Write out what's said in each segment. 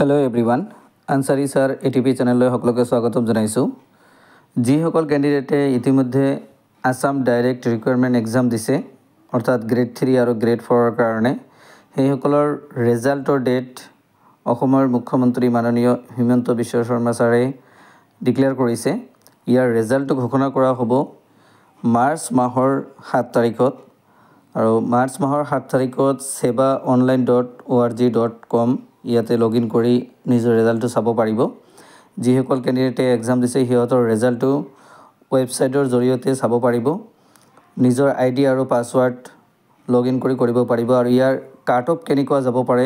Hello everyone Ansari sir ATP channel सकलोके स्वागतम जनाइছোঁ যিসকল कैंडिडेटे इतिमध्ये आसाम डायरेक्ट रिक्वायरमेंट एग्जाम दिसे अर्थात ग्रेड 3 और ग्रेड 4 कारण সেইসকলৰ रिजाल्टर डेट অসমৰ মুখ্যমন্ত্ৰী माननीय হিমন্ত বিশ্ব শৰ্মা ছাৰে ডিক্লেয়াৰ কৰিছে। ইয়াৰ ৰিজাল্ট ঘোষণা কৰা হ'ব মাৰ্চ মাহৰ 7 তাৰিখত আৰু মাৰ্চ মাহৰ 7 তাৰিখত sebaonline.org.com ইয়াতে লগইন কৰি নিজৰ ৰিজাল্টটো চাব পাৰিব। যিসকল ক্যান্ডিডেটে এক্সাম দিছে সিহঁতৰ ৰিজাল্টটো ওয়েবসাইটৰ জৰিয়তে চাব পাৰিব। নিজৰ আইডি আৰু পাসওয়াৰ্ড লগইন কৰিব পাৰিব আৰু ইয়াৰ কাট অফ কেনেকুৱা যাব পাৰে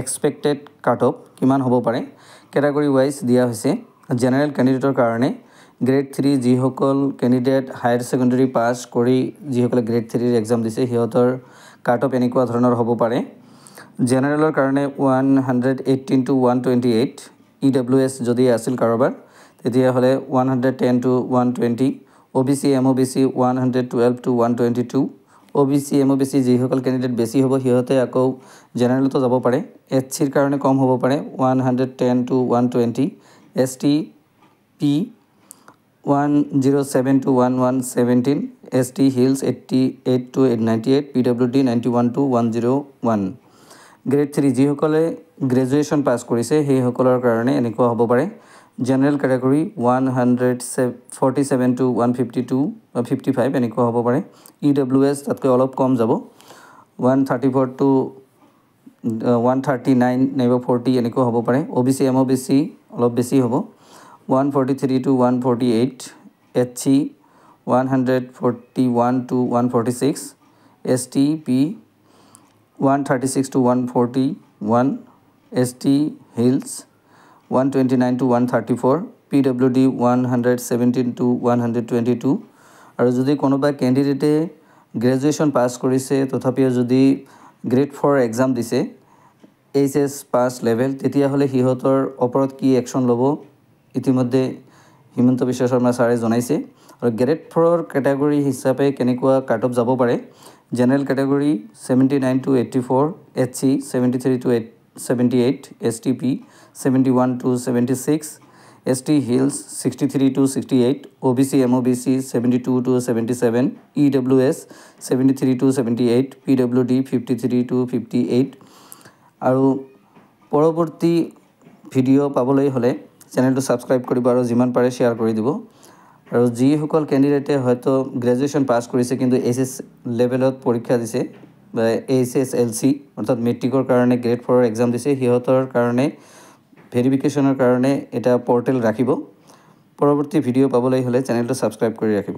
এক্সপেক্টেড কাট অফ কিমান হ'ব পাৰে ক্যাটাগৰি ওয়াইজ দিয়া হৈছে। জেনাৰেল ক্যান্ডিডেটৰ কাৰণে গ্ৰেড 3 যিসকল ক্যান্ডিডেট হায়াৰ সেকেন্ডাৰী পাস কৰি যিসকলে গ্ৰেড 3 ৰ এক্সাম দিছে সিহঁতৰ কাট অফ এনেকুৱা ধৰণৰ হ'ব পাৰে। জেনাৰেলৰ কাৰণে 118 to 128 EWS যদি আছিল কাৰোবাৰ তেতিয়া হলে 110 to 120 OBC MOBC 112 to 122 OBC MOBC যিসকল ক্যান্ডিডেট বেছি হ'ব সিহঁতে আকৌ জেনাৰেলতো যাব পাৰে। SC ৰ কাৰণে কম হ'ব পাৰে 110 to 120 ST P 107 to 1117 ST Hills 88 to 98 PWD 91 to 101 grade 3 যিসকলে গ্ৰেজুৱেচন পাস কৰিছে সেইসকলৰ কাৰণে এনেকুৱা হ'ব পাৰে। জেনাৰেল ক্যাটাগৰি 147 to 152 55 এনেকুৱা হ'ব পাৰে। EWS তাতকৈ অলপ কম যাব 134 to 139 নাইবা 40 এনেকুৱা হ'ব পাৰে। OBC MOBC অলপ বেছি হ'ব 143 to 148 HC 141 to 146 ST P 136 to 141 ST Hills 129 to 134 PWD 117 to 122 আৰু যদি কোনোবা ক্যান্ডিডেটে গ্ৰেজুৱেচন পাস কৰিছে তথাপিও যদি গ্ৰেড 4 এক্সাম দিছে HS পাস লেভেল তেতিয়া হলে সিহঁতৰ ওপৰত কি একশন ল'ব ইতিমধ্যে হিমন্ত বিশ্ব শৰ্মা ছাৰে জনাইছে। আৰু গ্ৰেড 4 ক্যাটাগৰি হিচাপে কেনেকুৱা কাট অফ যাব পাৰে general category 79 to 84 HC 73 to 78 STP 71 to 76 ST Hills 63 to 68 OBC MOBC 72 to 77 EWS 73 to 78 PWD 53 to 58 আৰু পৰৱৰ্তী ভিডিও পাবলৈ হলে চেনেলটো সাবস্ক্ৰাইব কৰিব আৰু যিমান পাৰে শেয়াৰ কৰি দিব। আৰু যিসকল ক্যান্ডিডেটে হয়তো গ্ৰেজুৱেচন পাস কৰিছে কিন্তু SS লেভেলত পৰীক্ষা দিছে বা SSLC অৰ্থাৎ মেট্ৰিকৰ কাৰণে গ্ৰেড 4 এক্সাম দিছে সিহঁতৰ কাৰণে ভেৰিফিকেশনৰ কাৰণে এটা পোৰ্টেল ৰাখিব। পৰৱৰ্তী ভিডিও পাবলৈ হলে চেনেলটো সাবস্ক্ৰাইব কৰি ৰাখিব।